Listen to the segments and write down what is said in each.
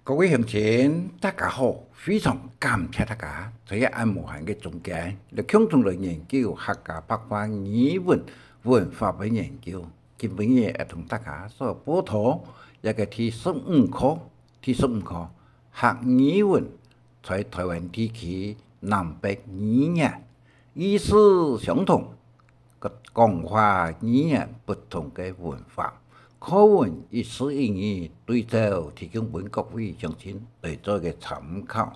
各位乡亲，大家好！非常感谢大家在按无限嘅中间嚟共同嚟研究客家白话语文化嘅研究。今日會同大家所報道一個第15課客語文在台灣地區南北語言意思相同，個講話語言不同嘅文化。課文一詞一語對照，提供本各位鄉親嚟做嘅參考。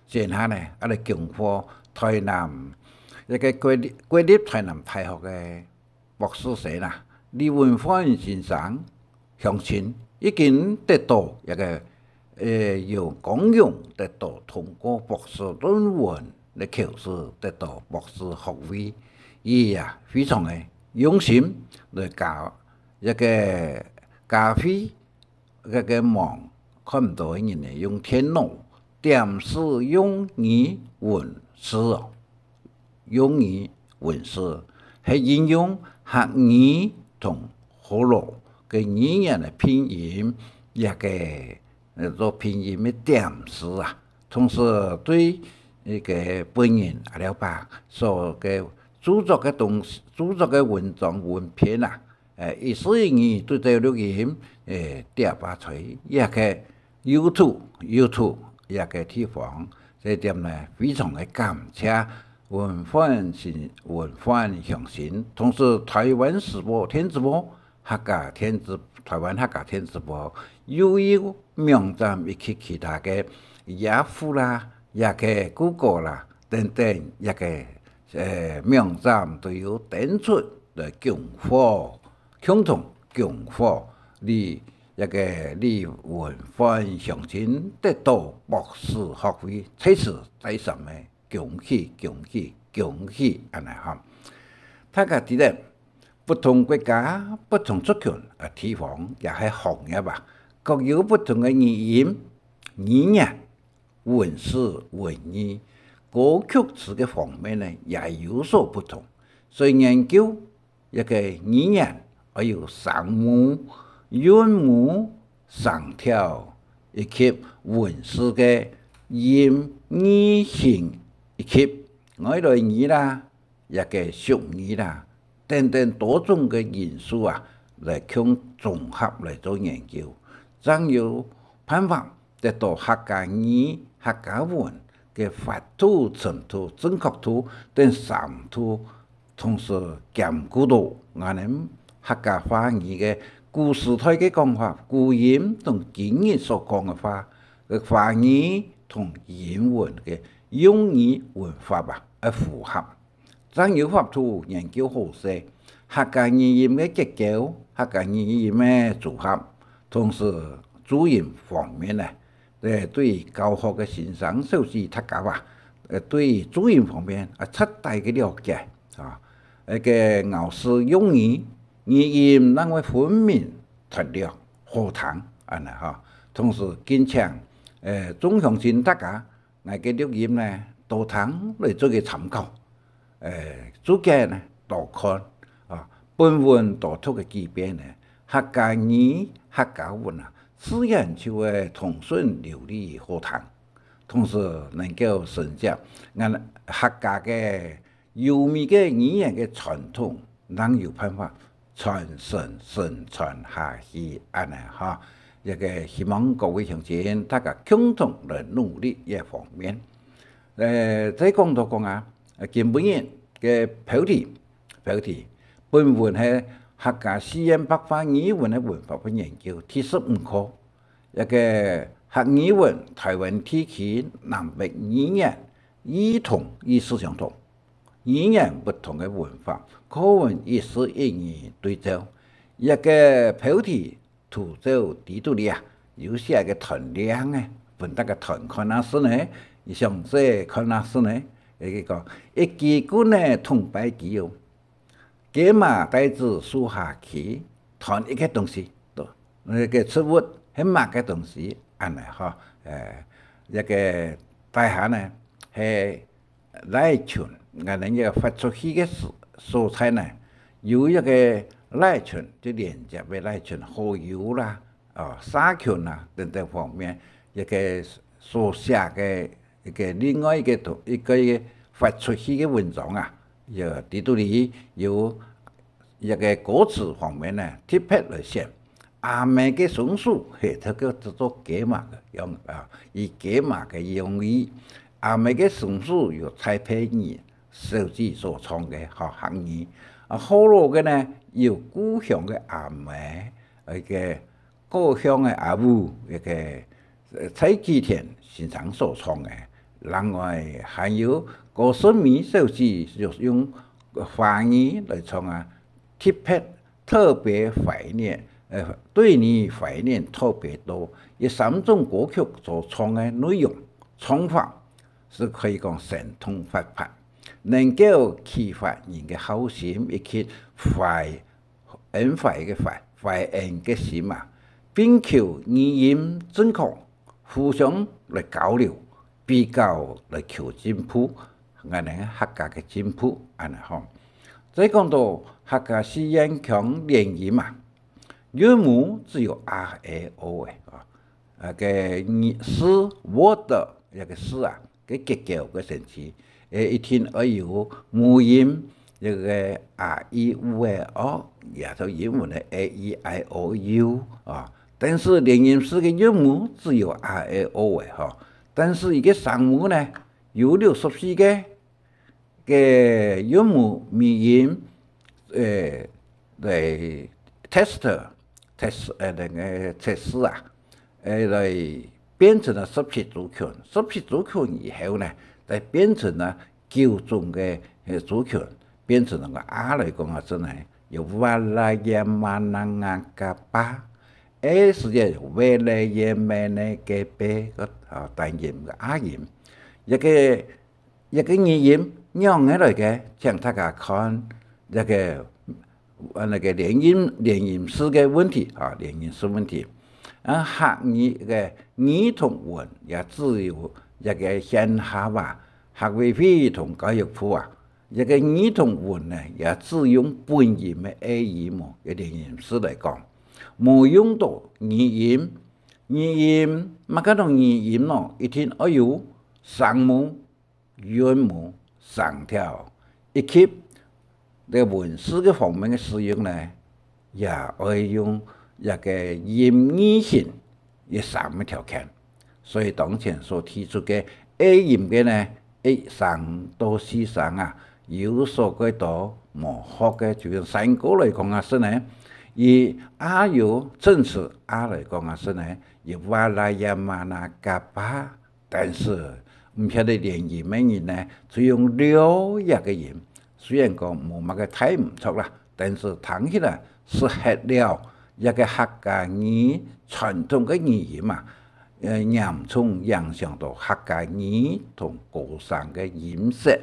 接下呢，我哋強化台南一個國立台南大學嘅博士生啦，李文歡先生鄉親已經得到一個由公用得到通過博士論文嚟考試，得到博士學位，伊非常嘅用心嚟教。一個咖啡一個網看唔到嘅人嚟用電腦點使用語文字哦，用語文字係應用客語同河洛嘅語言嘅拼音，一個做拼音嘅點使啊，同時對呢個本人阿了白所嘅著作嘅東西、著作嘅文章文篇啊。意思語對這錄音調發出一個YouTube 一個地方，這點呢非常嘅感謝文歡鄉親，同時台灣時報、電子報、台灣客家電子報，又有網站以及其他嘅Yahoo啦、一個 Google 啦等等一個網站都有登出嚟強化。共同強化你一個你文歡鄉親得到博士學位，這是第三嘅恭喜安尼哈！大家知道不同國家、不同族群嘅地方也係行業吧，各有不同嘅語言、文字、文意、歌曲詞嘅方面呢，也有所不同，所以研究一個語言。還有聲母、韻母、聲調，以及文字嘅音、語、形，以及外來語啦、一個俗語啦，等等多種嘅元素嚟強綜合嚟做研究，將有辦法得到客家語、客家文嘅發度、程度、準確度等三度，同時兼顧到我哋。客家話語嘅古時代嘅講法，古音同今日所講嘅話，嘅話語同英文嘅用語文化符合。將有法度研究好勢，客家語音嘅結構、客家語音嘅組合，同時注音方面呢，對教學嘅先生小事客家話，對注音方面徹底嘅了解啊，一個老師用語。語音能夠分明脱了好聽安尼哈，同時堅強中鄉親大家我嘅錄音呢多聽嚟做個參考，主家呢多看啊，本文多讀嘅幾遍呢，客家語、客家文自然就會通順流利好聽，同時能夠承接我客家嘅優美嘅語言嘅傳統，能有辦法。傳承下去安尼哈，一個希望各位鄉親大家共同來努力一方面。再講到講今本日嘅標題，本文係客家語言白話語文嘅文化嘅研究第15課，一個客語文台灣地區南北語言異同意思相同。語言不同嘅文化，課文一詞一語對照，一個標題圖就地圖裡有寫個團量嘅，分得個團看哪是呢？詳細看哪是呢？一支鼓呢同擺機哦，幾嘛帶子數下去，團一個東西，那個植物係乜嘅東西？安尼哈，一個大下呢係來群。我哋呢個發出去嘅素材呢，有一個賴群，就連接嘅賴群好友啦、沙群啦等等方面，一个所写嘅一个另外一个发出去嘅文章啊，伫度里有一个歌词方面呢，特别来写。阿美嘅松树系它叫做解码嘅用啊，以解码嘅用意。阿美嘅松树由蔡佩仪设计所创嘅行业。好罗嘅呢，由故乡嘅阿美，一个故乡嘅阿母，一个蔡其田先生所创嘅。另外还有郭顺明设计，就用华语来创啊，特别怀念。对你怀念特别多，以3种歌曲所创的内容唱法是可以讲神通活泼，能够启发人嘅好心，以及恩怀嘅怀恩嘅心啊，并求语言正确，互相来交流，比较来求进步，安尼客家嘅进步安尼吼。再讲到客家是严强联姻嘛。韵母只有 R、A、O 嘅，個诗 word 一個詩啊，嘅結構嘅神詞，一定要有母音一個 R、E、U、O， 也就英文嘅 A、E、I、O、U 啊。但是連音詩嘅韻母只有 R、A、O 嘅嗬，但是一個聲母呢有64個嘅韻母密音嚟 test 那个测试啊，来变成了17族群，17族群以后呢，再变成了9种嘅族群，变成了个A来讲啊，真系有瓦拉耶玛那亚加巴 ，A 是嘅维拉耶美内嘅贝个单音个阿音，一个语音用起来嘅，像大家看一个。那个连音诗嘅问题啊，连音诗问题。客语嘅兒童文也只有一個縣下話，客委會同教育部啊，一個兒童文呢也只用本音嘅 A 語母嘅連音詩嚟講，冇用到語音。乜嘢同語音咯？一定要有聲母、韻母、聲調，以及在文字嘅方面嘅使用呢，也要用一個音語性嘅3個條件。所以當前所提出嘅 A 音嘅呢，1、3到4聲啊，有所改到冇學嘅，就用3個嚟講啊，是呢。而阿有正詞阿嚟講啊，是呢，有瓦拉亞瑪那加巴，但是唔曉得連音咩人呢，就用6一個音。雖然講冇乜嘅睇唔出啦，但是聽起來是合了一個客家語傳統嘅語言嘛，嚴重影響到客家語同歌聲嘅音色，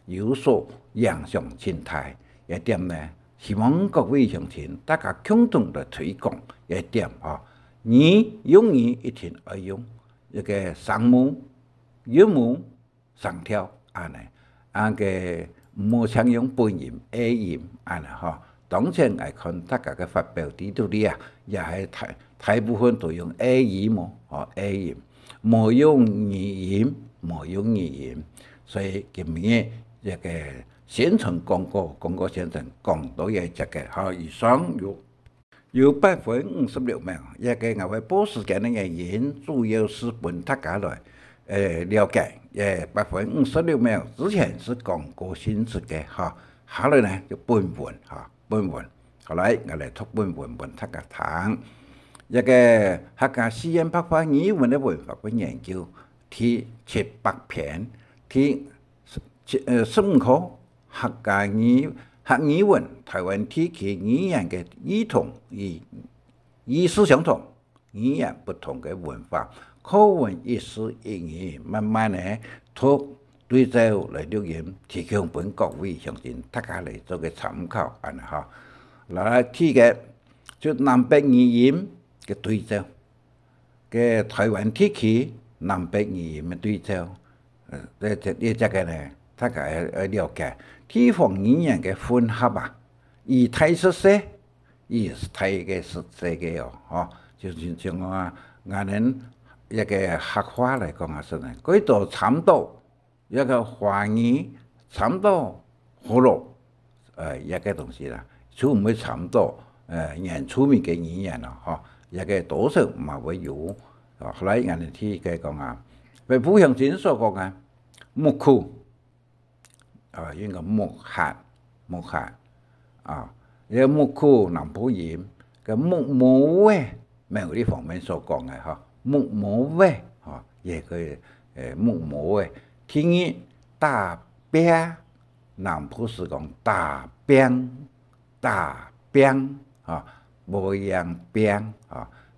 有所影響生態。一點呢，希望各位鄉親大家共同來推廣一點啊，用語一定要用一個聲母、韻母、聲調安尼，冇常用本音 A 音安尼嗬，當前嚟看大家嘅發表啲度啲啊，也係大部分都用 A 語母A 音，冇用語音，所以今日一個宣傳廣告宣傳講到嘢只嘅嚇，以上有56秒，一個我哋播時間嘅原因主要是本大家來了解。56秒之前是廣告性質嘅嚇，下來呢就本文，後來我嚟讀本文大家聽。一個客家語言白話語文嘅文化嘅研究，第700篇，第15課客語文台灣地區語言嘅異同與意思相同，語言不同嘅文化。口文意思意義，慢慢呢，讀對照嚟錄音，提供本各位鄉親大家嚟做個參考，安尼嚇。來睇嘅就南北語音嘅對照，嘅台灣地區南北語音嘅對照，呢隻個呢，大家要了解地方語言嘅混合啊，以泰式寫，以泰嘅實際嘅哦，就是像我哋一个客话来讲啊，是呢，嗰度差唔多一个华语差唔多好咯，一个东西啦，就唔会差唔多，人出名嘅语言咯，嗬，一个多数嘛会有，后来人哋睇嘅讲啊，北部乡亲所讲啊，木库，应该木汉，啊，一个木库南部人嘅木母诶，某啲方面所讲嘅嗬。木母喂，也可以，木母喂。第二，大饼，南部是讲大饼，无样饼，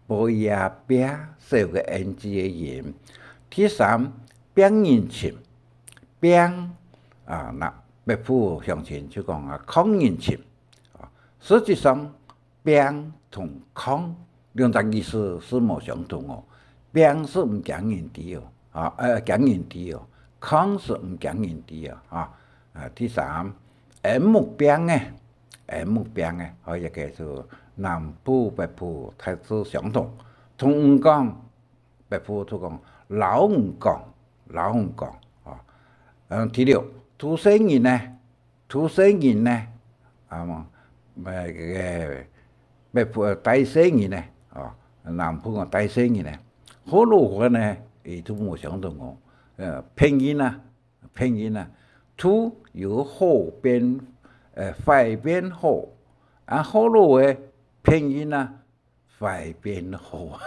无样饼，少个 ng 嘅音。第三，饼人情，饼那北部乡亲就讲康人情，实际上饼同康两种意思是冇相同哦。饼是唔讲人啲哦，讲人啲哦，康是唔讲人啲哦，第三，木饼嘅，一个就南部北部它是相同，同唔讲北部都讲老唔讲，第六，土生人呢，个北部大生人呢，南部讲大生人呢。好多话呢，亦都冇相同哦。拼音啊，土有好变，坏变好，好多话拼音啊，坏变好。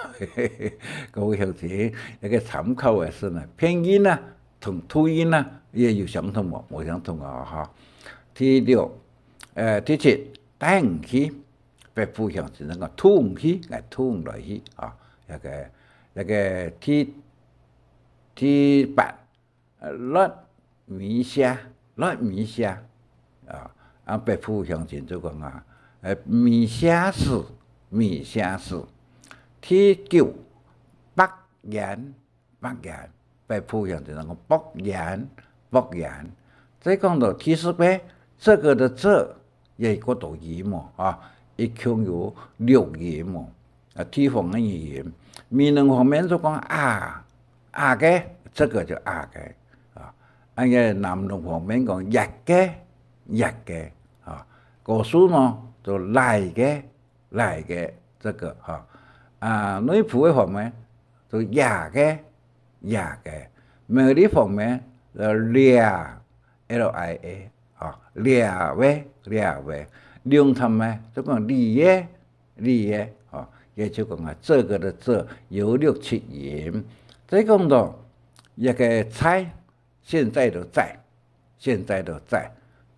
各位乡亲，一个参考嘅是呢，拼音啊同土音啊也有相同冇？冇相同啊，第六，第七，单起，北部乡亲那个土起，土来起啊，一个第八，落米虾，北部乡亲就讲啊，米虾是，第九，北岩，北部乡亲讲北岩，再讲到第18，这个的这也个读音嘛，一共有6音嘛，地方嘅语言。闽南方面就讲嘅，这个就嘅，个南农方面讲日嘅，高数呢就来嘅，这个内埔嘅方面就呀嘅，某啲方面就lia，lia喂，两他们就讲哩嘅，也就讲这个的这有6、7音。再讲到一个菜，现在都在。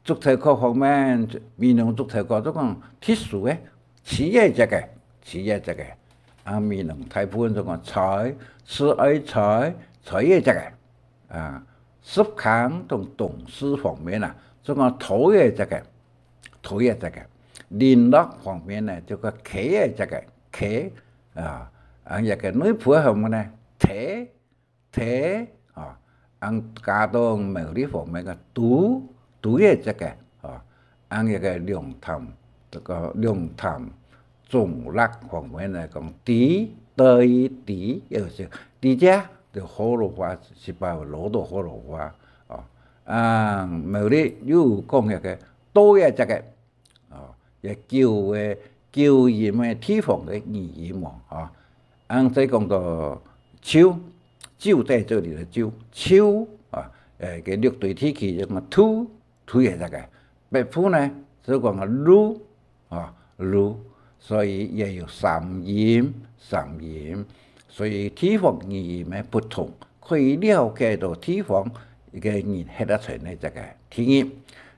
竹头壳方面，闽南竹头壳都讲铁树嘅，企业这个，闽南大部分都讲菜，菜叶这个，食康同动词方面就讲土叶这个，联络方面呢就讲企业这个。一个女仆方面呢，睇，加到某啲方面嘅讀嘅這個，一個量談，這個量談重力方面嚟講，對，有時啲啫就好羅話，是把攞到好羅話，某啲又講一個多嘅這個，也叫音嘅地方嘅語言嘛，再講到就在這裡的秋，個六對天氣就講土嘅這個，北部呢就講露，所以也有三音，所以地方語言嘅不同，可以了解到地方一個人寫得出嚟這個第二，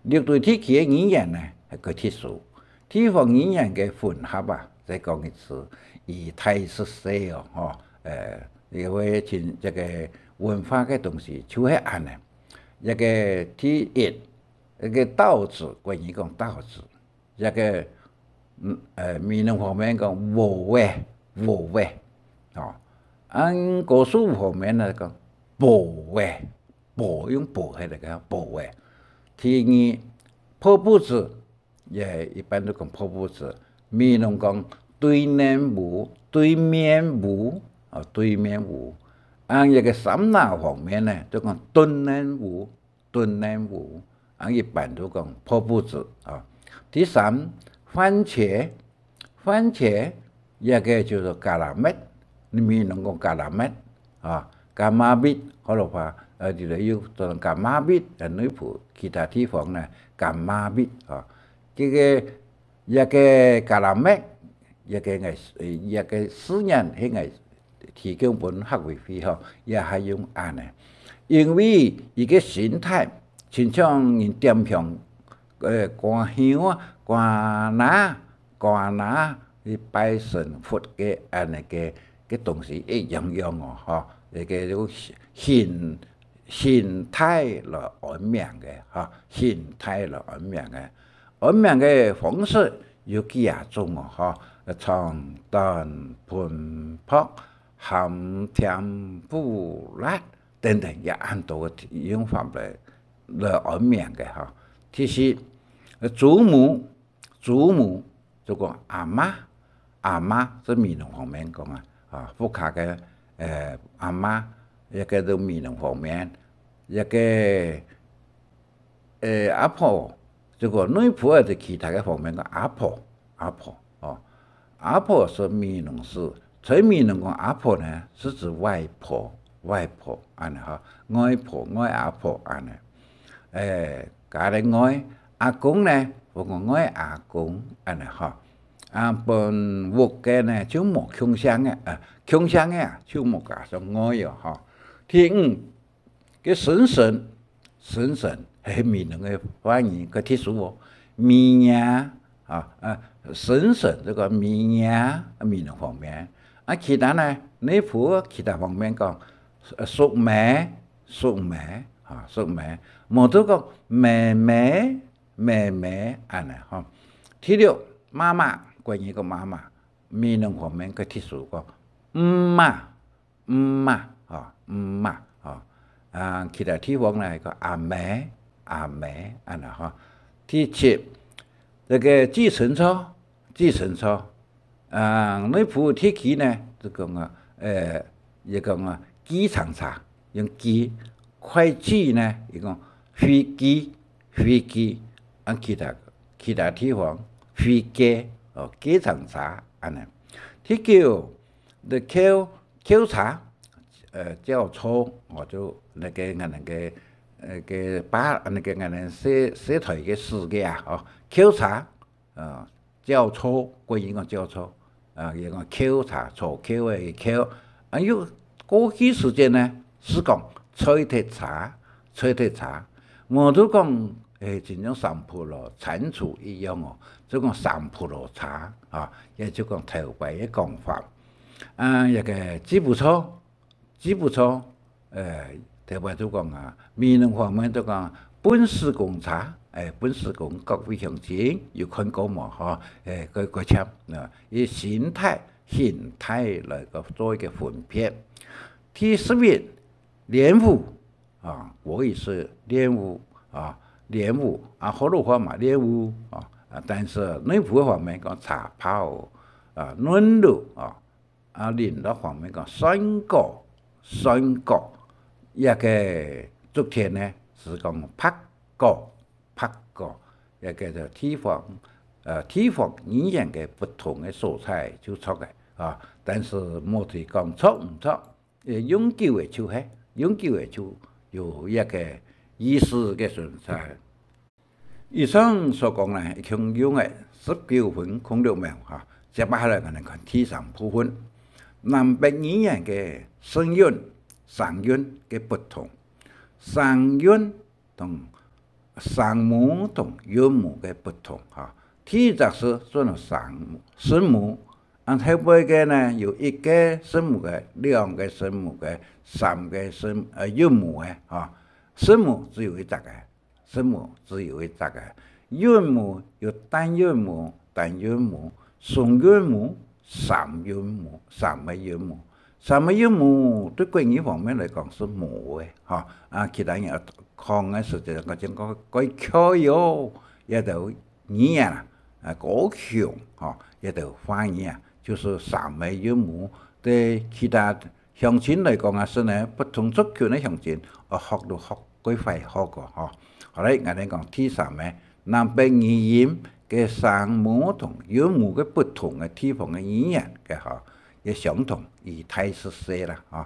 六對天氣嘅語言呢係個特殊。地方語言嘅混合再講一次，以太14因為這個文化嘅東西就係咁嘅。一個第一，一個稻子，關於講稻子，一個閩南方面講禾味，按高數方面嚟講薄味，用薄係嚟講薄味。第二，破布子。也一般都讲破布子，闽南讲对面部，对面舞。一个三拿方面呢，就讲蹲人舞，一般都讲破布子第三，番茄一个叫做咖喱蜜，你闽南讲咖喱蜜咖麻蜜，可能话就係要做咖麻蜜，女僕其他地方呢咖麻蜜這個一個咖喱蜜，一個私人係係提供本學位費也係用呢，因為一個心態，親像人點向觀香觀拿去拜神佛嘅那個東西一樣一個心態來安命嘅心態來安命嘅方式有幾種從淡盤朴鹹甜苦辣等等也很多用法來安命嘅其實祖母就講阿媽即闽南方面講福卡嘅阿媽一個都闽南方面，一個阿婆，這個女僕就其他嘅方面講阿婆是闽南語，在闽南講阿婆呢，是指外婆安尼外婆外阿婆安尼，家裡外阿公呢，我講外阿公安尼本屋嘅呢就冇窮鄉嘅就冇加上外第五嘅嬸係闽南嘅方言個特殊米呀嬸這個米呀闽南方面其他呢女僕其他方面講叔妹冇都講妹妹安尼第六媽媽關於個媽媽闽南方面個特殊講媽其他地方呢個阿妹安尼第七這個計程車女僕提起呢就講一個機場車用機會計呢一個飛機其他地方飛機機場車安尼第九的轎車轎車我就那個把那個寫台嘅事嘅轎車轎車關於個轎車一個轎車坐轎嘅轎有過去時間呢是講吹鐵茶我都講真種三普羅產出一樣就講三普羅茶也就講頭擺嘅講法一個吉普車頭擺就講闽南方面就講本事公茶本事公各位鄉親有看過嘛個簽以心態來做一個分別第11蓮霧我也是蓮霧好多話嘛蓮霧但是內部方面講茶泡嫩露領導方面講酸果一個昨天呢是講拍果一個就地方語言嘅不同嘅素材就出嘅但是冇提講錯唔錯永久嘅就有一個意思嘅存在。以上所講呢，共用嘅19分06秒接下來我哋看第三部分，南北語言嘅聲韻、聲韻嘅不同，聲韻同聲母同韻母嘅不同第一是做到聲母，後背嘅呢有一個聲母嘅、兩個聲母嘅、三個韻母嘅聲母只有一隻嘅。韻母有單韻母、雙韻母、三韻母、三個韻母。三個韻母對國語方面嚟講是冇嘅其他人講嘅實際上講改口語也就語言高雄也就翻譯就是三個韻母對其他鄉親嚟講是呢不同族群嘅鄉親，學到學幾快學個嗬。後來我哋講第三呢，南北語言嘅聲母同韻母嘅不同嘅地方嘅語言嘅嗬，也相同而太熟悉啦嗬。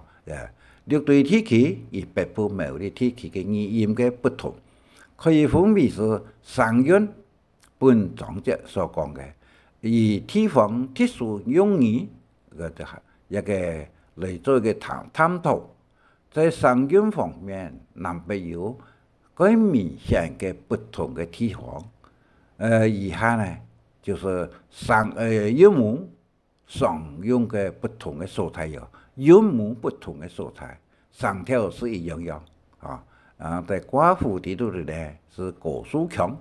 六對地區而北部某啲地區嘅語言嘅不同，可以分別是聲韻本章節所講嘅，而地方特殊用語嘅就係一個嚟做嘅探討。在聲韻方面，南北有更明顯嘅不同嘅地方。以下呢就是韻母常用嘅不同嘅素材有，韻母不同嘅素材，聲調是一樣樣。在瓜府地度呢是郭樹強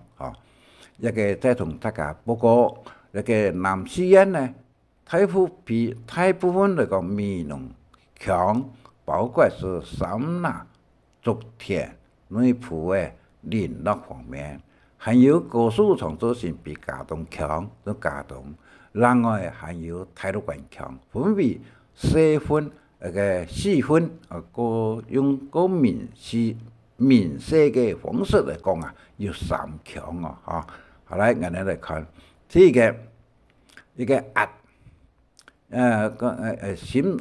一個再同大家報告，一個南西人呢，大部分嚟講閩南腔，包括是三拿、竹田、內埔嘅聯絡方面，還有郭樹強做成比嘉東腔，做嘉東，另外還有太魯閣腔，分別四分分，用個闽式嘅方式嚟講有三腔後來我哋嚟看，一個壓，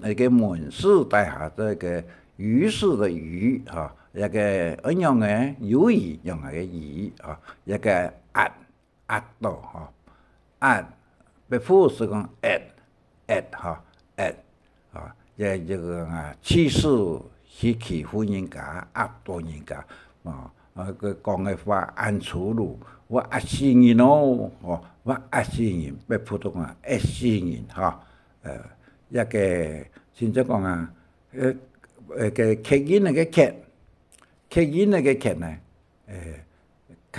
一個門字帶下這個語式的語一個一樣嘅語義，用嘅語一個壓到壓，北府是講這個氣勢去欺負人家，壓到人家佢講嘅話按粗魯。我壓死人咯，我壓死人，北普通話壓死人一個先至講個客人那個客呢，客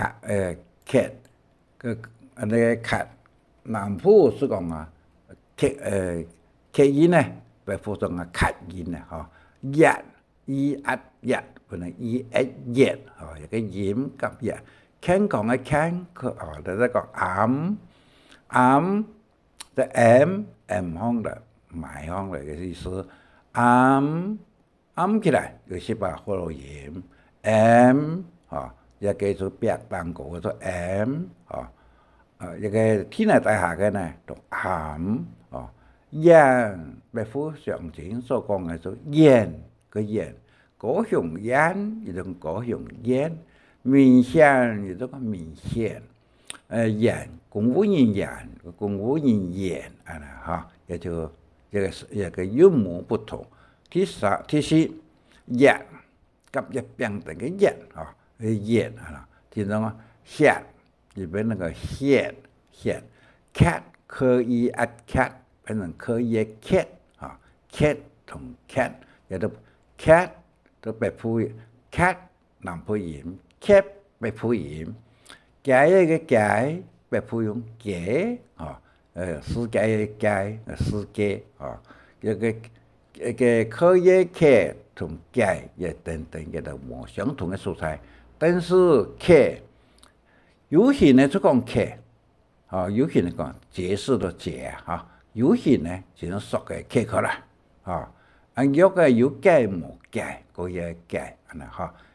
客南部是講客人呢，北普通話客人呢壓壓，可能壓一個音夾壓。傾講嘅傾，就係講啱，即 M 腔嘅埋腔嚟嘅意思，啱起來就是把喉嚨音 M 一個就白蛋糕嘅做 M 一個天嚟大下嘅呢就啱煙，北府上前所講嘅做煙個煙，高雄煙亦都高雄煙。明顯亦都講明顯，言公務人言，公務人言也就一個韻母不同。第四，言及一變定嘅言聽到嗎？血裏邊那個血 cat 可以壓 cat 變成可以 cat cat 同 cat 也都 cat 都北部 cat 南部音。cap 北普音，解一個解北普用解世界嘅解世界一個可以解同解也等等嘅都冇相同嘅素材，但是解有些呢就講解有些呢講解釋的解有些呢就係熟嘅解開啦有個有解冇解嗰嘢解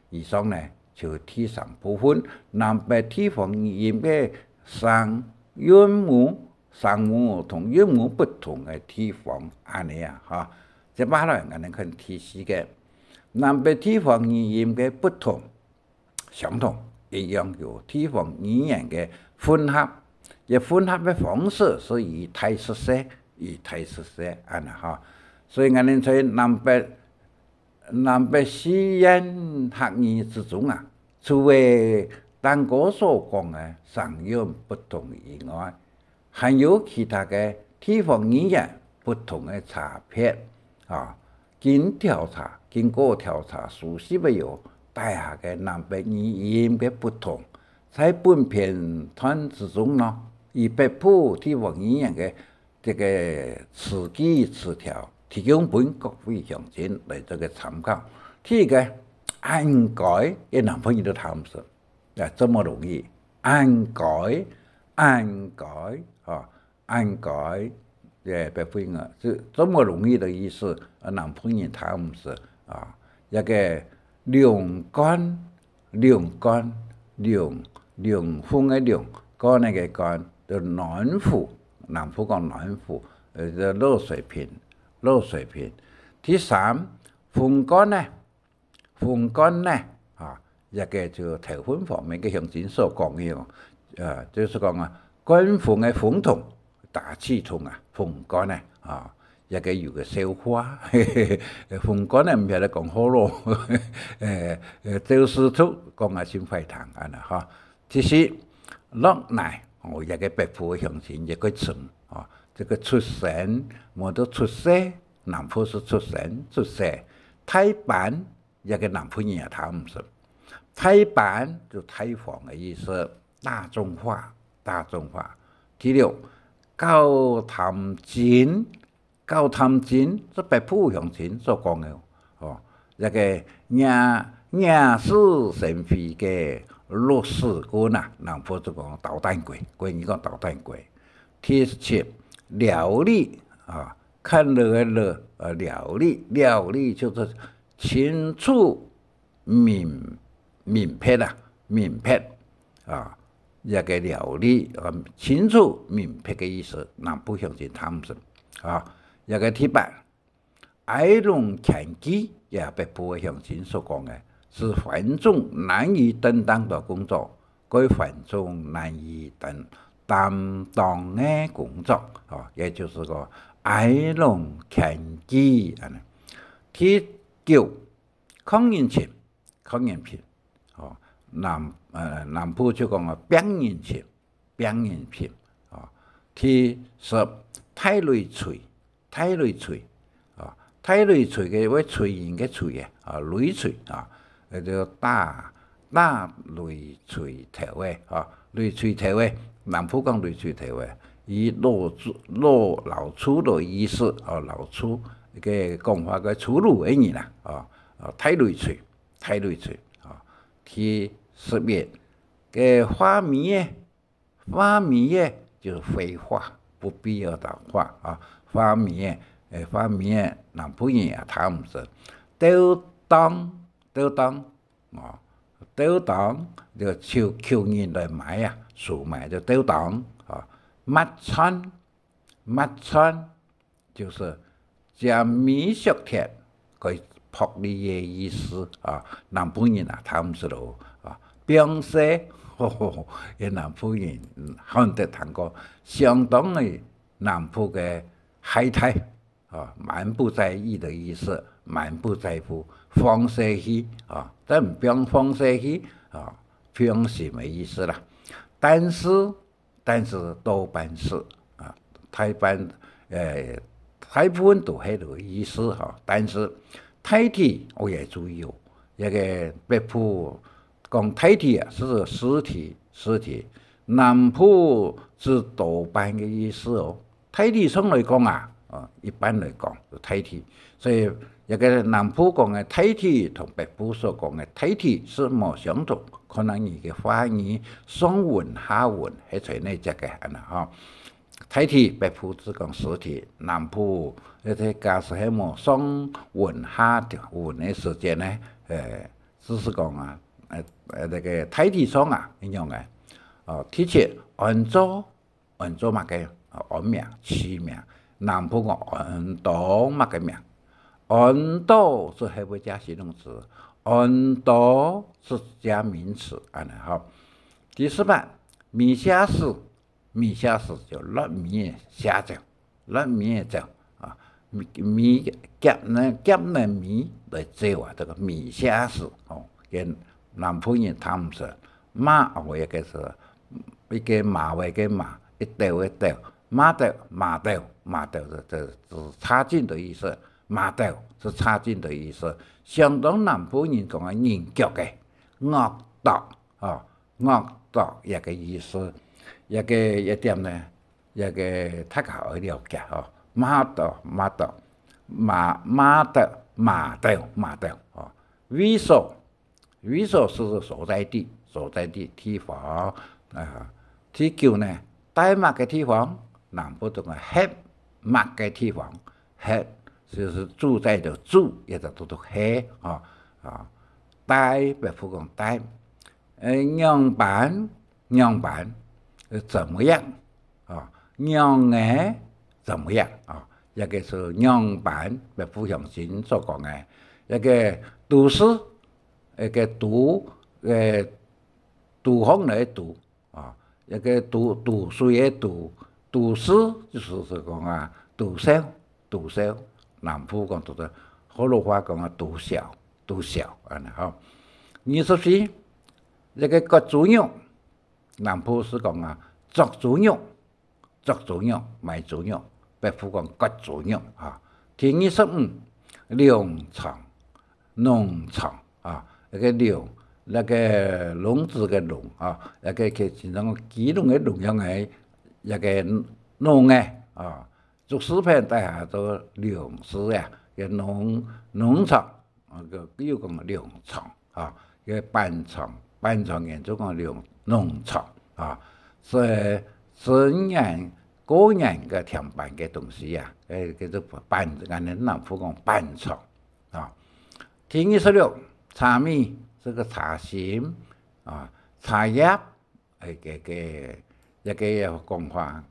以上呢就第三部分，南北地方語言嘅聲母同韻母不同嘅地方安尼接下來我哋看第四個，南北地方語言嘅不同相同，一樣有地方語言嘅混合，而混合嘅方式是以太熟悉安尼所以我哋在南北西人客語之中除非單個所講嘅聲韻不同以外，還有其他嘅地方語言不同嘅差別經過調查熟悉嘅有大下嘅南北語言嘅不同，在本片段之中以北部地方語言嘅這個詞句詞條提供本各位鄉親嚟做個參考。第一個安改嘅南方語都探索，這麼容易。安改北方人是这么容易的意思，南方人他唔是啊，一个两干两干两风嘅两，干那个干就南府，南府讲南府，就落水平，落水平。第三，风干呢，风干呢啊，一个就头分方面嘅向前所讲嘅，就是讲啊，官风嘅风筒。大气筒啊，风干呢啊，一个有个笑话，风干呢唔係咧講好咯，周師徒講下先快談啊啦嚇。其實落嚟我一個北部鄉親一個村啊，這個出生我都出世，南部是出生出世，台版一個南部人也他唔識，台版就台房嘅意思，大眾化，大眾化。第六。高潭尖，高潭尖，即北部鄉親所講嘅，一個廿四成飛嘅落士官啊，南部就講導彈鬼，關於講導彈鬼。第七，料理啊，看樂嘅樂，料理就是清楚明白啊，明白啊。一個料理清楚明白嘅意思，南部鄉親他唔識啊。一個第八，愛弄權機，也北部嘅鄉親所講嘅，是繁重難以擔當嘅工作，該繁重難以擔當嘅工作，也就是個愛弄權機啊。第九，抗人情，南部就講啊，邊緣片啊。第十，太累脆啊，太累脆嘅為脆人嘅脆啊，累脆啊，就打累脆頭嘅啊，累脆頭嘅，南部講累脆頭嘅，以露出的意思啊，露出嘅講法嘅出路嘅人啦啊，太累脆啊。第11嘅花米嘅就是廢話，不必要的話啊。花米嘅南部人也他唔識。吊檔就求人來買啊，數買就吊檔啊。抹川就是將米削鐵，佢撲你嘅意思啊。南部人啊，他唔識咯啊。冰雪，南部人看得談過，相當嘅南部嘅海態啊，滿不在意的意思，滿不在乎，放射氣啊，但唔變放射氣啊，平時嘅意思啦。但是多半是啊，台灣大部分都係個意思嚇，但是台體我也注意一個北部。講台體啊，是實體，南部是多半嘅意思哦。台體上來講啊，一般來講就台體，所以一個南部講嘅台體同北部所講嘅台體是冇相同，可能而嘅發音上文下文係在呢隻嘅嚇。台體北部只講實體，南部啲假使係冇上文下條文嘅時間呢，只是講啊。那個台體上啊，一樣嘅。第七，安州乜嘅安名起名，南部講安島乜嘅名，安島是係會加形容詞，安島是加名詞，好。第18，米蝦豉就落米蝦醬啊，米夾呢米來做啊，這個米蝦豉哦，跟南部人他唔識，馬我一個是一個馬位嘅馬，一條，馬條就是插進的意思，馬條是插進的意思。相當南部人講嘅人腳嘅惡毒一個意思，一點呢，一個大家可以了解哦。馬條哦，위소是所在地地方啊。第9呢，大麥嘅地方，南部同係黑某个地方，黑就是住在的住，也就读黑啊啊。呆白夫讲呆，样板怎么样啊？样眼怎么样啊？一个是样板白夫向前所讲的，一个读书，一个读方来读啊，一个读书也读书就是讲啊，读书，南普讲读的，河洛话讲啊，读小安尼吼。24一个割猪肉，南普是讲啊，作猪肉，卖猪肉，北普讲割猪肉啊。第25农场啊，一个农。那个笼子嘅笼啊，一個佢是那個基隆嘅農樣嘅一個農嘅啊，做視頻底下做糧食呀，嘅農場啊個叫講糧場啊，嘅板廠嘅就講農場啊，所以人個人嘅填板嘅東西啊，叫做板，俺哋南普講板廠啊。第26茶米。这个茶心啊，茶叶，一个讲法，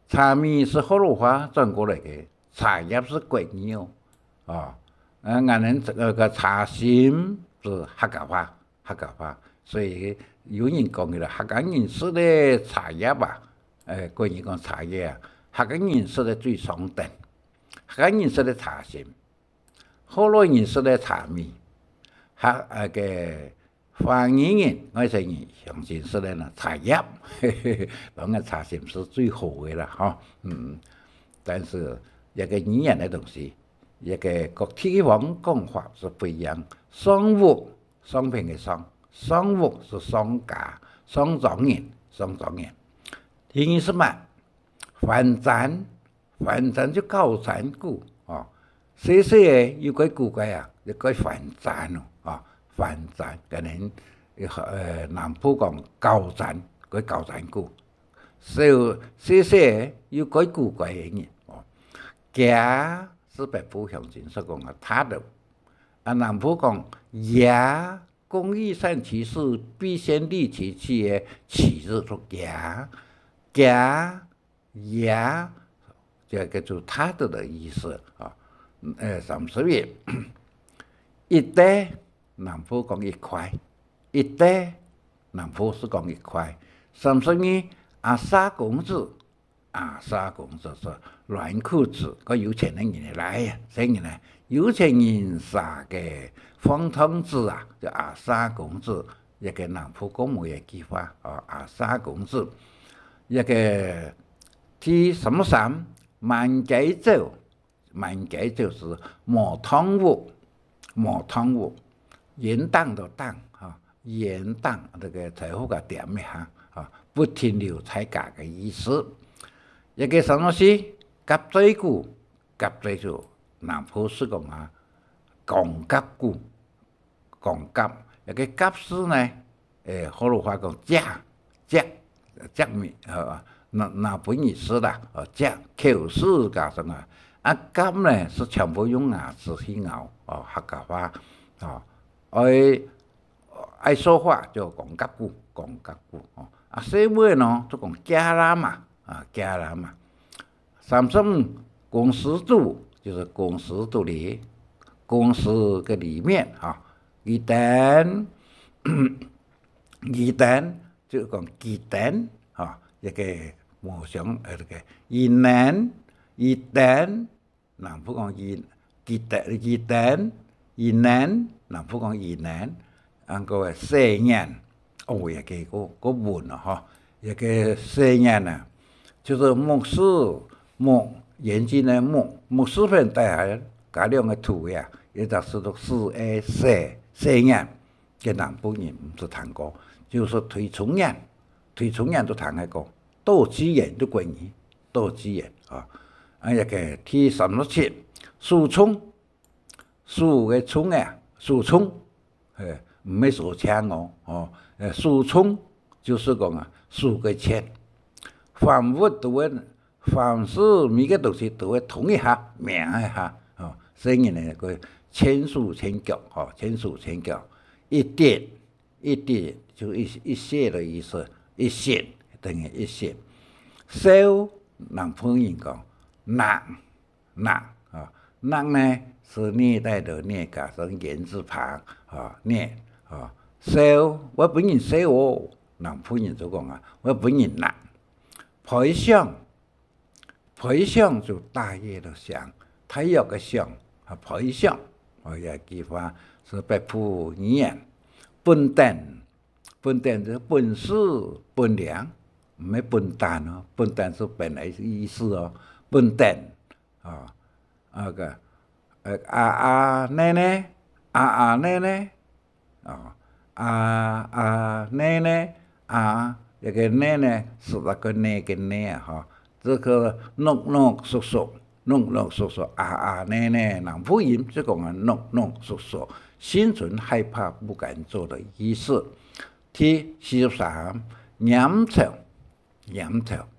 茶米是河洛话转过来的，茶叶是国语啊。俺们这个茶心是客家话，所以有人讲的客家人吃的茶叶吧，国语讲茶叶啊，客家人吃的最上等，客家人吃的茶心，河洛人吃的茶米。华语人，我是相信是的呢，茶叶，当然茶心是最好的了哈，但是一个语言的东西，一个各地方讲法是不一样。商品的商务是商家、商庄人。第28反战就高产股啊，细的有个古怪啊，有个反战咯啊。反战，可能南普講高戰，佢高戰股，細要改古怪嘅嘢哦。家是北普向前所講嘅他的，南普講家公益善其事，必先利其器嘅起字做家，就叫做他的意思啊。30一代。南普講一塊，一代南普是講一塊。32阿沙公子是纨绔子，個有錢人來呀，所以呢，有錢人殺嘅方湯子啊，就阿沙公子，一個南普講冇嘅句話啊，阿沙公子，一個第33萬家酒是磨湯屋。延宕的宕啊，延宕這個財富嘅點一下啊，不停留才價嘅意思。一個什麼事？夾仔股，南普是講啊，鋼夾股，一個夾市呢，河洛話講夾米啊，那本意思啦，夾口市加什麼？夾呢是全部用牙齒去咬，客家話啊。愛說話就講夾股哦。細尾呢就講加拉嘛。35公司度就是公司度裡，公司嘅裡面啊，雞蛋就講雞蛋啊，一個模像個雞蛋，南普講雞蛋。宜蘭，南普講宜蘭，個西人，一個文啊，一個西人啊，就是木眼睛的木視頻底下加兩個圖呀，也就是讀西人，嘅南普人唔是談過，就是推崇人都談喺個，多資源都關於多資源啊，一個第37樹嘅蔥啊，樹蔥，唔係樹槍哦，樹蔥就是講啊，樹嘅錢，房屋都凡是每个东西都会同一下名一下哦，所以呢个千数千角哦，千数千角，一点一点就一线的意思，一线等于一线。少南方人讲难啊，难呢是虐待的虐加上言字旁啊虐啊，少我本人少哦，南方人就讲啊，我本人难，培想。培想就大业的想，太阳的想啊，培想，我也记法是白普语言，笨蛋，笨蛋就是本事、本领，唔系笨蛋哦，笨蛋是本来意思哦，笨蛋啊，那个奶奶，奶奶啊，奶奶那个奶奶是那个奶跟奶哈。这个弄叔叔，奶奶，南方人就讲啊弄叔叔，心存害怕不敢做的意思。第43，染潮，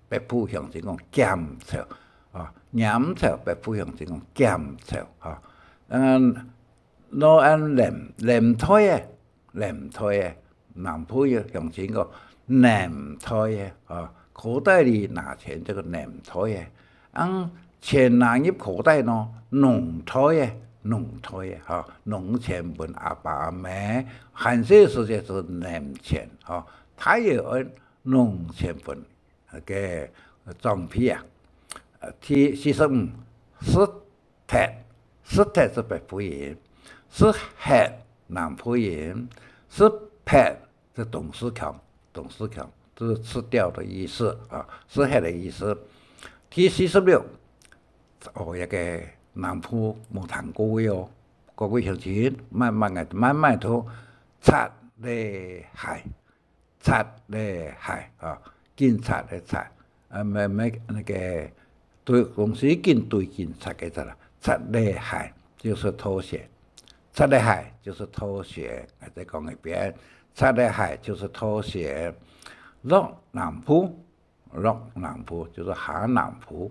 北部乡就讲减潮啊，染潮北部乡就讲减潮啊。攞連胎嘅，南部嘅鄉親個連胎嘅啊。口袋里拿钱这个南胎嘅，钱拿入口袋呢，农胎嘅，哈，农钱本阿爸阿妈，汉时时节是南钱，哈，他也按农钱本嘅装批啊。第45，斯特是北方人，斯黑南方人，斯撇是董事长。就是吃掉的意思啊，吃黑的意思。第46，一个南部冇谈过哟，各位乡亲，慢慢都擦咧海啊，警察的擦没那个对公司对警察嘅咋啦？擦咧海就是偷窃，擦咧海就是偷窃，我再讲一遍，擦咧海就是偷窃。落南坡就是下南坡，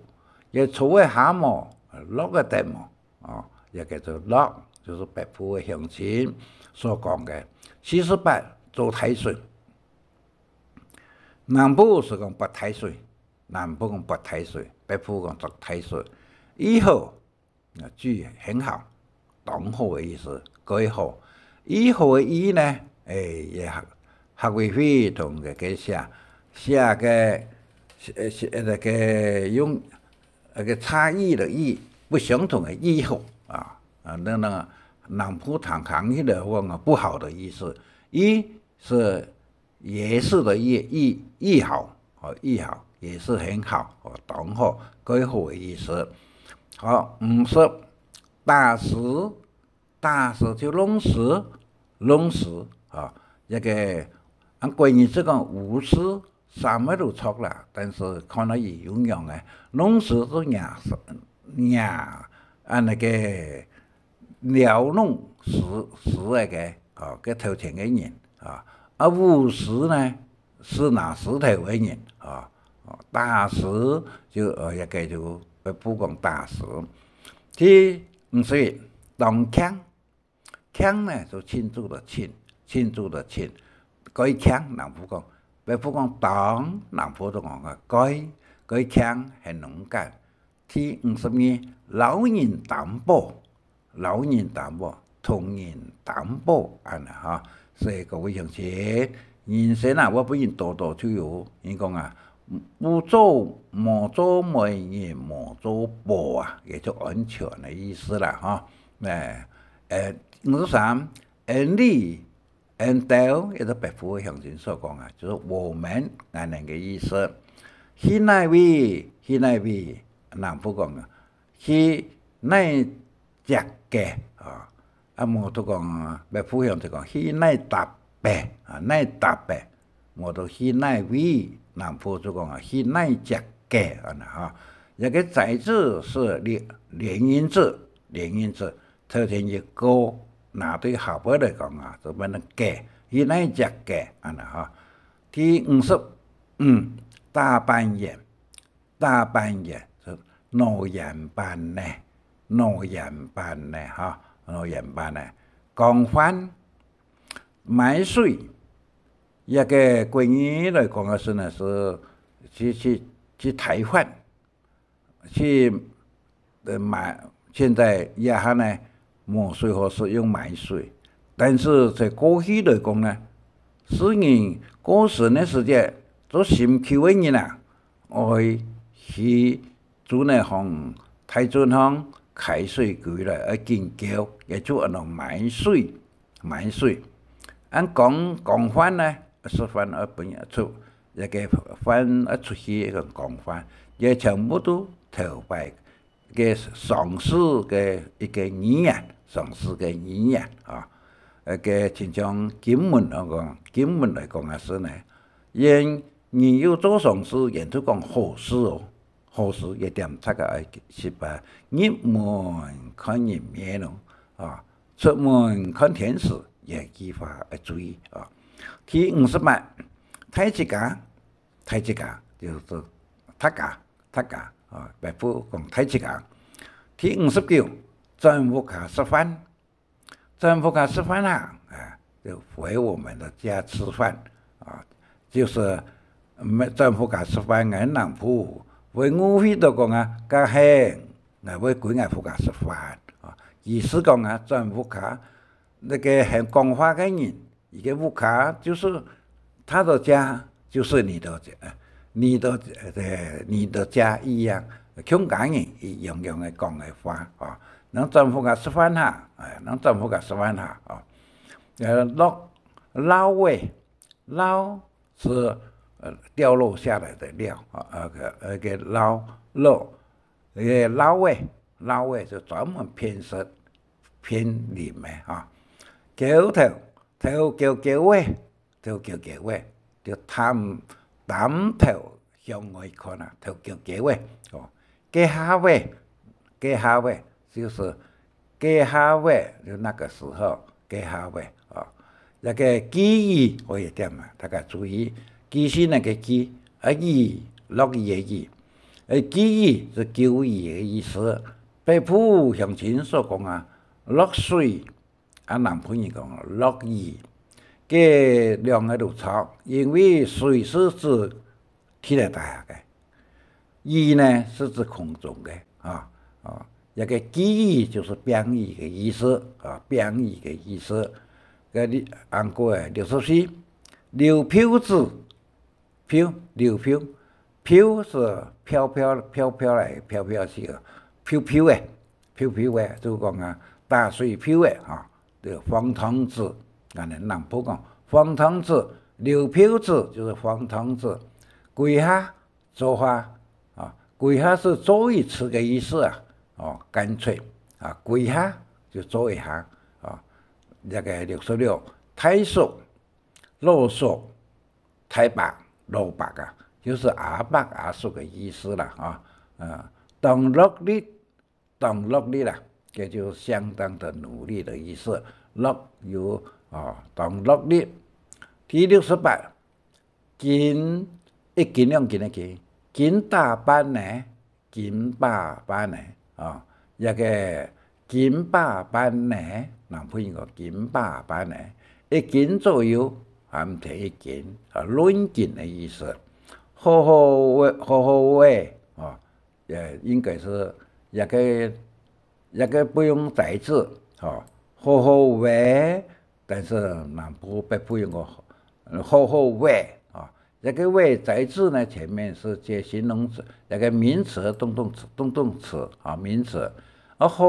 也所谓下毛落嘅地毛啊，也叫做落，就是北部嘅鄉親所講嘅。48，做太歲，南部是講拔太歲，北部講做太歲。以後句很好，當好嘅意思，改好。以後嘅以呢，也學委會同佢寫嘅那個用那個差異的異，不相同的以後啊，那個南部堂行的話不好的意思，一是也是的亦好，也是很好，當好改好的意思。好，50，大石就弄石啊，一個。關於這個巫師，什麼都錯啦，但是看到也有用嘅。弄石是那個撩弄石那個個頭前嘅人啊，巫師呢是拿石頭嘅人啊，大石就一個就不講大石。第50，當槍呢就慶祝的慶。改槍南部講，北部講當，南部都講嘅改槍係農家。第52，老人擔保，同人擔保安啦嚇。所以各位鄉親，人生啊，我本人多都有，人講啊，冇做每年冇做保啊，也就安全嘅意思啦嚇。53，道也是北部鄉親所講啊，就是我們安尼嘅意思。迄乃位南部講啊，迄乃食嘅啊，冇都講北部鄉就講迄乃特別啊，冇都迄乃位南部就講啊，迄乃食嘅啊嚇。一個在字是連音字，頭前一個。拿對下邊嚟講啊，就變成嘅，伊乃只嘅，安啦嚇。第50，大半夜大半夜是诺言班呢，诺言班呢，哈，诺言班呢，讲翻买水，一个关于来讲的是呢，是去台湾去买，现在也还呢没水和使用买水，但是在过去来讲呢，是人过世的时间做新求的人啊，爱去做呢向台中乡开水局来研究，也做那买水，买水。按讲法呢，是翻本出一个翻出去一个讲法，也全部都头摆嘅上市嘅一个语言，上市嘅语言啊，嘅亲像金门来讲，金门来讲也是呢，因你要做上市，人都讲好事哦，好事一点这个是吧？入门看人面咯，啊，出门看天时。也计划要注意啊。第58，太极家，太极家就是他家啊，白府讲太极家。第59，政府卡吃饭，政府卡吃饭啊，就回我们的家吃饭啊，就是政府卡吃饭，俺南铺为我会都讲啊，家乡俺为归俺府卡吃饭啊，意思讲啊，政府卡。那个很讲话的人，一个屋卡就是他的家，就是你的家，你的家一样。香港人用的讲的话啊，能政府嘅示范下，能政府嘅示范下啊。捞位，捞是掉落下来的料啊，个捞位是专门偏食偏里面啊。橋頭位，就擔頭向外看啊，頭橋位哦。下位就是下位，就那個時候下位啊。那個記憶我一點啊，大家注意，記是那個記，憶落語的語，記憶是舊語的意思。北部鄉親所講啊，落水。南方人講落雨，嘅兩個都錯，因為水是指天嚟大下嘅，雨呢是指空中嘅一個記憶就是變異嘅意思啊，變異嘅意思。嗰按過嚟64，流漂子，流漂是飄嚟飄去嘅，飄嘅，就講啊大水漂嘅啊。的方糖子，俺哋南部講方糖子，流漂子就是方糖子，跪下做法啊，跪下是做一次的意思啊，乾脆啊，跪下就做一下啊。那個66，太熟、老熟、太白、老白啊，就是阿白阿熟的意思啦當落力啦。这就相当的努力的意思。落有当落力。第68，斤一斤两斤的斤，斤大班呢，斤八班呢一个斤八班呢，南方人講斤八班呢，一斤左右，唔提一斤論斤的意思。好喂應該是一個不用宰字，好喂，但是南部北部用個好喂一個喂宰字呢，前面是接形容詞，一個名詞動動詞名詞。好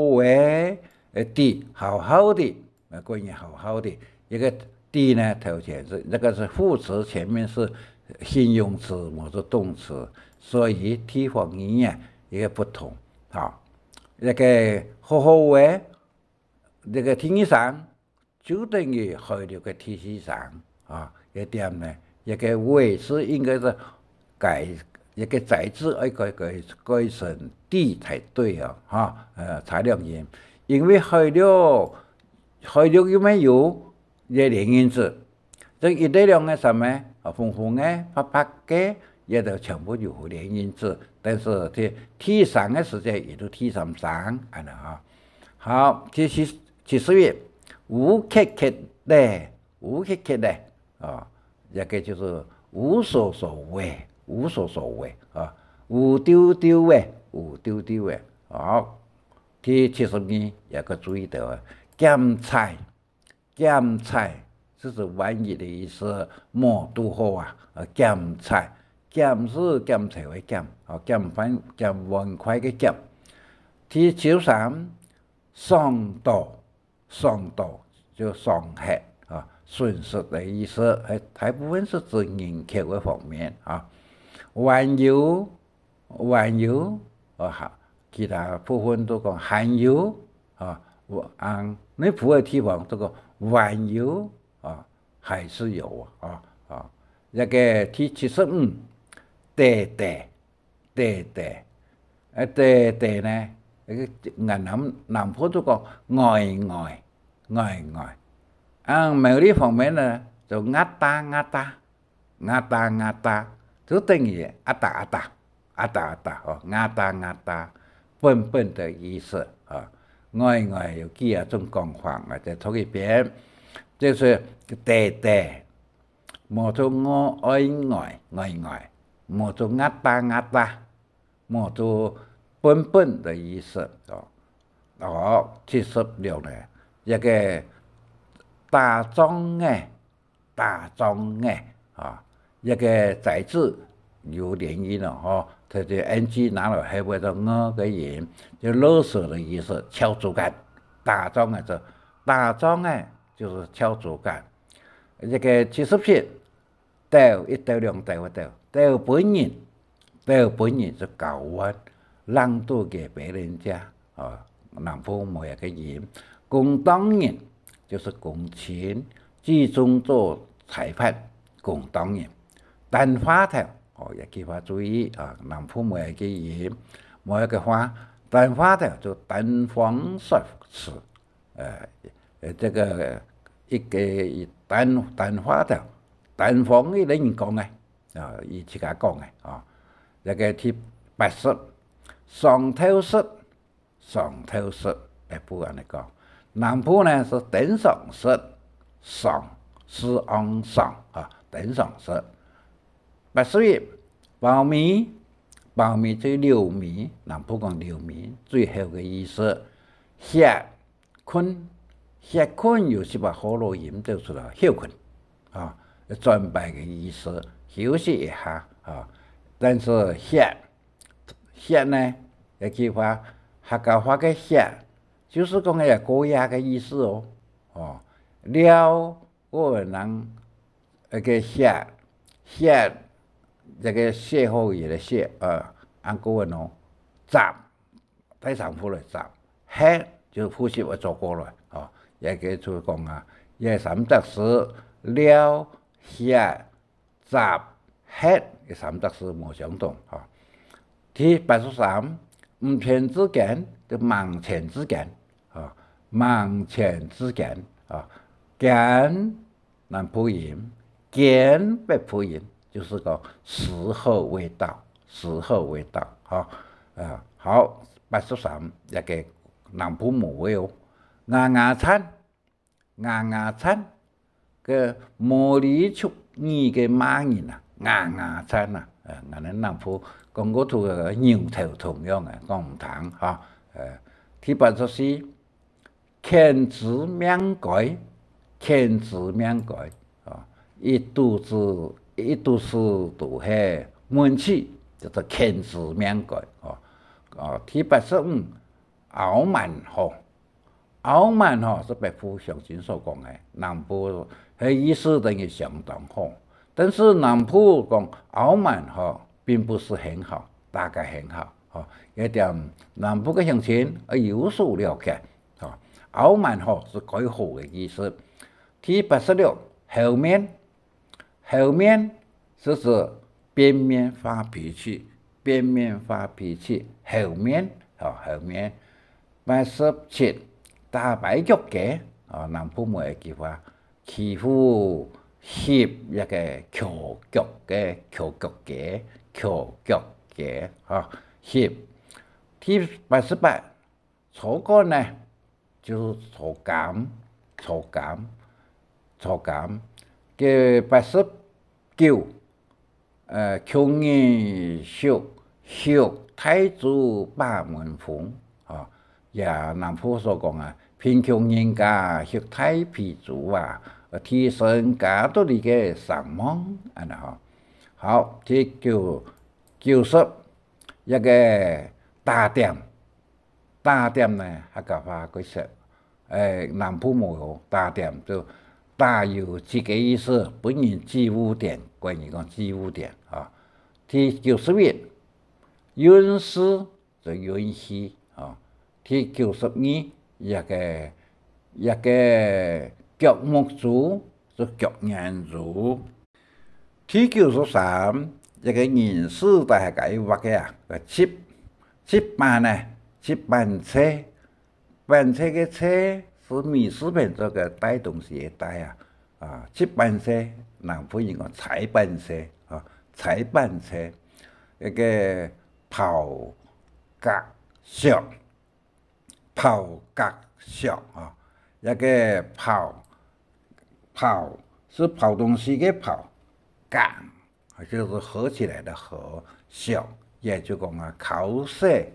喂的，好好的，關於好好的，一個的呢頭前是那個是副詞，前面是形容詞或者動詞，所以地方語言一個不同一個好喂，這個天氣上就等於海流嘅天氣上一點呢，一個喂是應該是一個宰字改成地才對才兩音，因為海流有沒有也兩音字，這一對兩個什麼風風嘅、啪啪嘅也都全部有连音字，但是第三个时间也都第三三，安尼啊。好，其实月无刻刻的，无刻刻的啊，一个就是无所所谓，无所所谓啊，无丢丢的，无丢丢的。好，第72一个注意到减菜，减菜。这是玩意的意思，莫都好啊！减菜，减是减菜的减，减碗筷的减。第93，上道，上道就上黑啊，顺势的意思，大部分是指人口的方面啊。环游，环游啊，其他部分都讲含有啊，你普的地方这个环游。还是有一个第75，地地呢，那個南坡都講外，某啲方面呢就壓打，就等於壓打，笨的意思啊。外有幾種講法，我再讀一遍。就是地，莫做外，莫做壓打，莫做笨的意思哦。76呢，一個大眾嘅啊，一個在字有連音了它就 NG 拿了後邊的個音，就勒索的意思，敲竹竿，大眾嘅就大眾嘅。就是敲竹竿，這個77道一道兩道道本人就搞彎，讓渡給別人家南部某一個音。公當人就是公錢，集中做裁判，公當人。單花頭一句話注意南部某一個音，某一個花，單花頭就單方說辭，這個一個單花頭，單方的人講嘅伊自家講嘅一個第80，上頭式北部人嚟講，南部呢是頂上式，上是昂上頂上式。81苞米即留米，南部講留米，最後嘅意思，歇困有時把喉嚨音就出來休困專擺嘅意思，休息一下但是歇呢一句話客家話嘅歇就是講嘅過夜嘅意思了我們人一個歇一個歇後語嘅歇按過文雜第三步嚟雜歇就呼吸我做過來一個就講一三得四了歇雜歇嘅三得四冇相同第83唔前之間就忙前之間間南部音間北部音就是個時候未到好83一個南部冇嘅牙餐個茉莉出二個馬人牙餐我哋南部講嗰套個牛頭同樣嘅講唔同第84牽字命改一肚子都係悶氣叫做牽字命改第85傲慢是北部鄉親所講嘅，南部係意思等於相當好，但是南部講傲慢並不是很好，大概很好一點南部嘅鄉親有所了解傲慢是改好嘅意思。第86後面是指邊面發脾氣後面87大擺腳嘅南部冇一句話欺負翕一个橋腳嘅橋腳嘅橋腳嘅翕。第88草幹呢，就是草柑，草柑，草柑。嘅89，窮人學太祖把門風，也南普所講啊，貧窮人家學太皮祖啊，提升家族裡嘅聲望，好，第90一個打點，打點呢客家話佢說，南普冇有打點就。打有幾個意思，本人記污點，關於講記污點第91，允許就允許第92，一個腳木族就腳眼族。第93，一個人事大係計劃嘅七班呢，七班車嘅車。是米食品這個帶東西嘅帶七班車，南普人講踩班車踩班車，一個跑甲石，一個跑是跑東西嘅跑，甲就是合起來的合，石也就講考試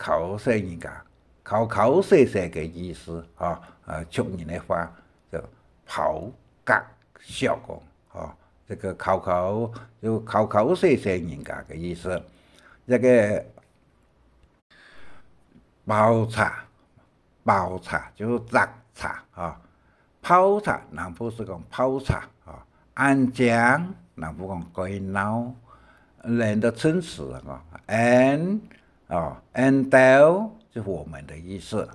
考試人家，考試嘅意思出人嘅話就跑甲石講這個就考試人家嘅意思。一個泡茶就是摘茶泡茶南普是講泡茶安醬南普講雞腦，人的稱詞安豆就是我們的意思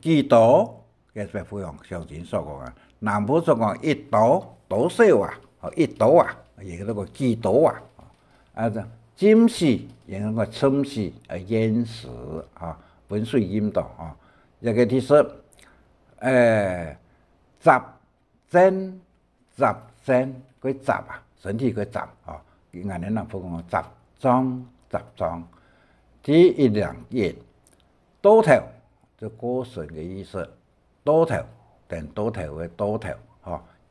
幾多嘅北方鄉親所講南普所講一多多少一多亦都個幾多尖時亦都個深時淹時本水淹到一個第10集證佢集身體佢集我哋南普講集裝。第101，多頭就過順嘅意思，多頭定多頭嘅多頭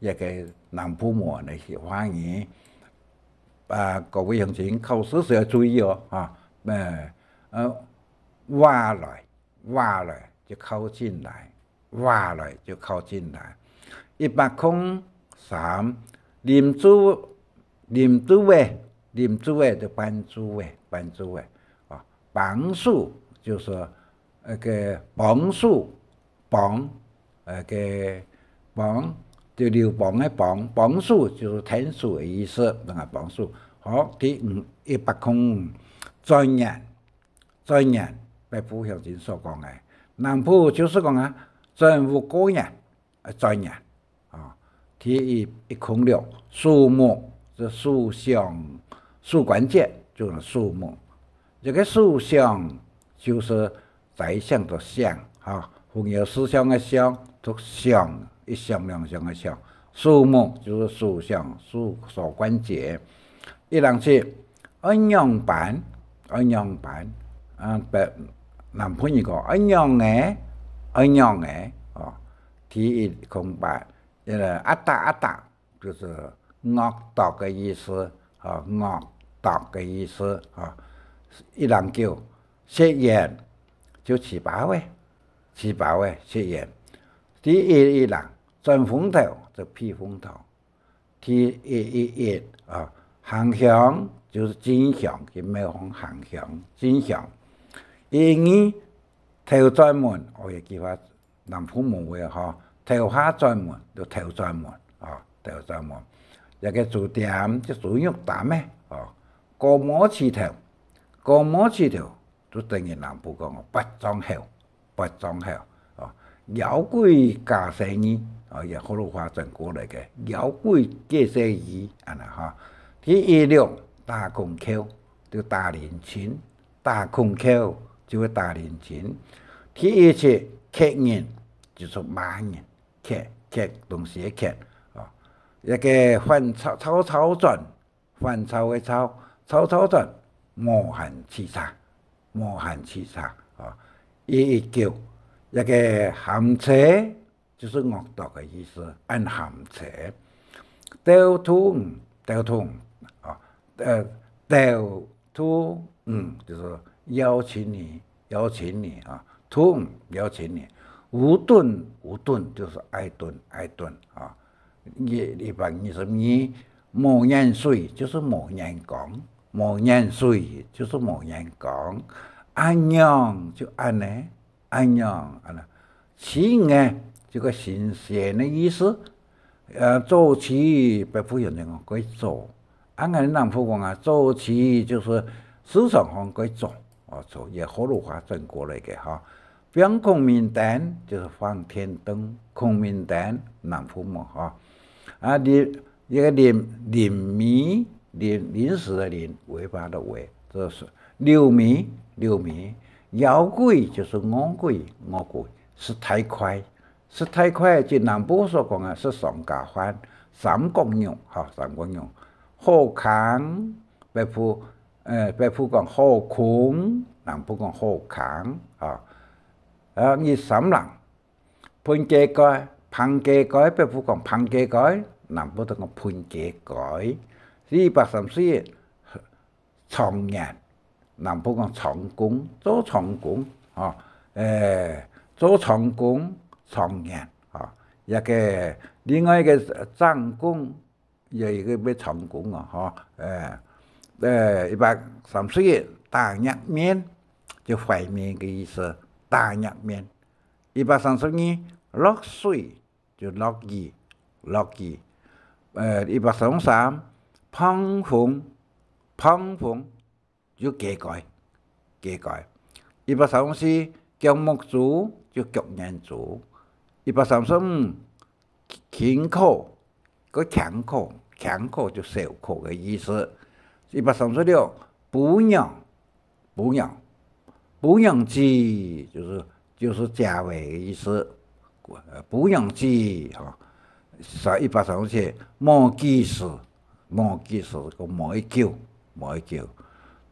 一個南普話嚟嘅方言各位鄉親考試時要注意挖來就靠近來，挖來就靠近來。103，林主委就班主委。綁樹就是一個綁樹，綁就劉邦嘅綁樹就是天樹嘅意思，綁樹。好，第105，專人，北普鄉親所講嘅，南普就是講政府個人專人第106，樹木就樹上樹關節就是樹木。這個思想就是在想的想還有思想的想，都想一想兩想的想。樹木就是樹想樹關節。107，安陽版南普人講安陽嘅第108，阿達就是惡毒嘅意思109，食鹽就吃飽嘅食鹽。第110，轉風頭就避風頭。第111，航向就是進向，佢咩講航向進向。112，頭轉門，我亦記法南普冇嘅頭下轉門就頭轉門頭轉門。一個字典就主要打咩過摩刺頭都等於南普講八裝後妖怪加生意也好多話轉過來嘅妖怪加生意第116，大孔口就大年前，大孔口就會大年前。第117，客人就是罵人，客同时的客啊，一个翻草转，翻草的草，草转，无限沏茶，无限沏茶啊，一叫一个含车就是恶毒的意思，按含车，吊桶啊，吊桶就是邀请你啊，桶邀请你。无盾就是爱顿啊，一般20无人水就是无人讲，无人水就是无人讲，安样就安呢，起呢这个新鲜的意思，做起北方人讲可以做，俺南方讲啊，做起就是市场上可以做，做也葫芦话转过来的哈。放孔明灯就是放天灯，孔明灯南方嘛哈，一个临时的违法的违，这是六迷，妖鬼就是恶鬼，是太快，就南部所讲的是上下番，三公用，好康，北部讲好空，南部讲好康啊。23人，潘家改，北部讲潘家改，南部都讲潘家改。234长人，南部讲长工，做长工啊，做长工长人啊，一个另外一个长工，有一个要长工啊，哈，134大热面，就怀面的意思。大热面，132落水就落雨，133碰风就加改，134姜木竹就脚人竹，135轻口个强口就小口的意思，136补养鸡就是价位的意思，补养鸡哈，137毛技术个毛一叫，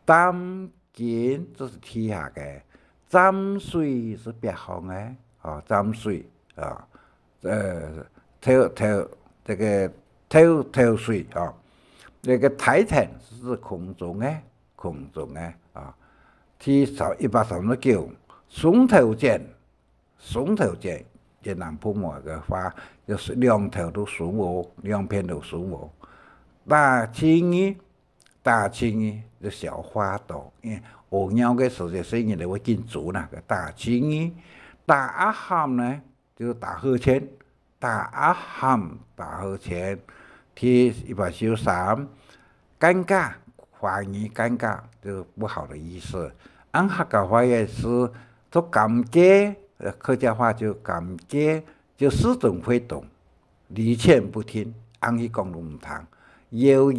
担肩这是天下的，沾水是别行的，沾水啊，偷水啊，那个台台是空中的啊。139松头箭，这南部话的话就是两头都属我，两边都属我。大青衣就小花朵，鹅鸟的时节生意就会进足那个大青衣。大阿汉呢就是大河前，193尴尬，怀疑尴尬就是不好的意思。按客家话也是做尴尬，客家话就尴尬，就似懂非懂，理欠不听，按去讲都唔通。摇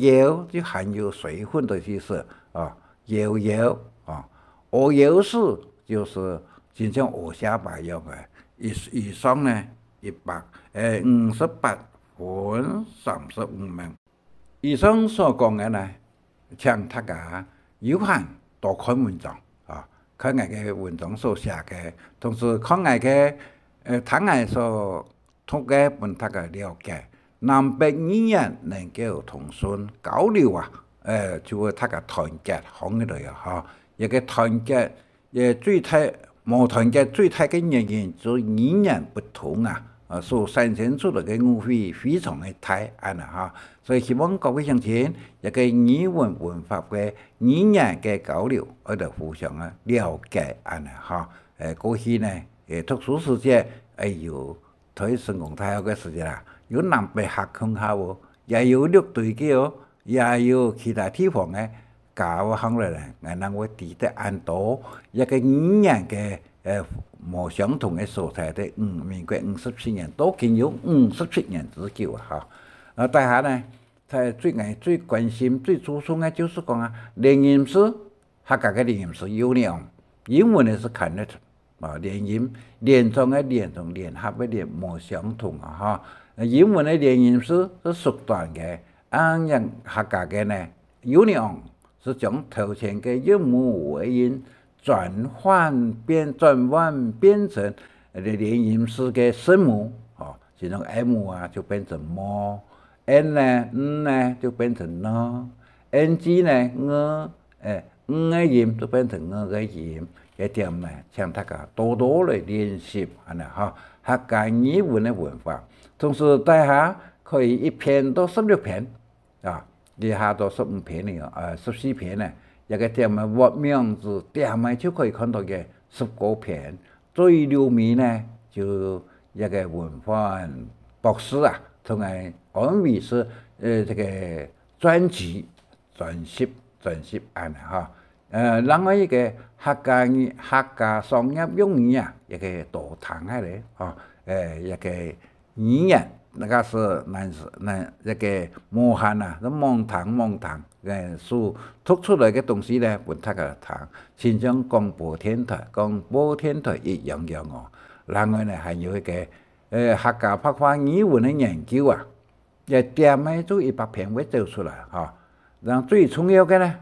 就含有水分的意思啊，摇啊，鹅摇式就是就像鹅下巴一样的，以上呢158分35名。以上所讲的呢，请大家有限多看文章。看我嘅文章所写嘅，同时看我嘅听我所通嘅本大家了解，南北语言能够通顺交流啊，就会大家团结行起来啊，哈，一个团结也最大冇团结最大嘅原因就语言不同啊，所产生出来嘅误会非常的大安啊哈，所以希望各位乡亲一个语文化嘅语言嘅交流，我哋互相啊了解安啊哈，过去呢，特殊时节，有推成功大学嘅时节啦，有南北学空校喎，也有陆队嘅哦，也有其他地方嘅教行嚟咧，我哋會記得按多一個語言嘅冇相同嘅所在的民國57年都經有57年之久啊！哈，大家呢，最關心、最注重嘅就是講啊，聯吟詩，客家嘅聯吟詩有兩，英文呢是看得出，连音连同嘅连同联合嘅连冇相同啊！英文嘅连音是缩短嘅，按人客家嘅呢 union 是將頭前嘅音母尾音轉換變成連音式嘅聲母，其中 M 啊就變成麼 ，N 呢就變成呢 ，NG 呢嘅音就變成嘅音。一點呢，請大家多多嚟練習，客家語文嘅文化。同時大家可以1篇到16篇，以下到15篇14篇呢，一個點嘅活名字點嘅就可以看到嘅19篇。最流名呢就一個文化博士同埋安慰是這個專輯另外一個客家商業用語一個多堂嚟，一個語言，那個是一個無限望堂所突出來嘅東西咧，本大家談，先將廣播電台一樣另外呢，還有一個客家白話語文嘅研究一點咧就100篇會做出來然後最重要嘅呢，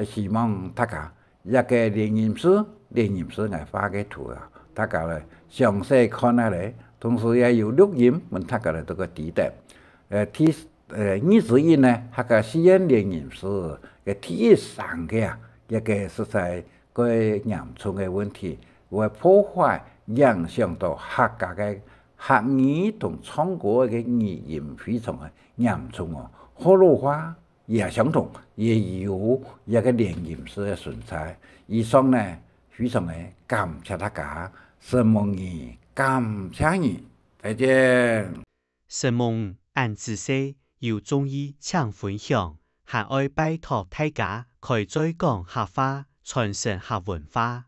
希望大家一個連音詩嚟畫嘅圖大家嚟詳細看下嚟，同時也有錄音，大家嚟都個記得。21呢，客家詩人連音詩嘅第3個一個實在個嚴重嘅問題，會破壞影響到客家嘅客語同唱歌嘅語音非常嘅嚴重河洛話也相同，也有一個連音詩嘅存在。以上呢，非常嘅感謝大家，神夢兒感謝你，再見。神夢按自西有中醫請分享，還愛拜託大家開再講客話，傳承客文化。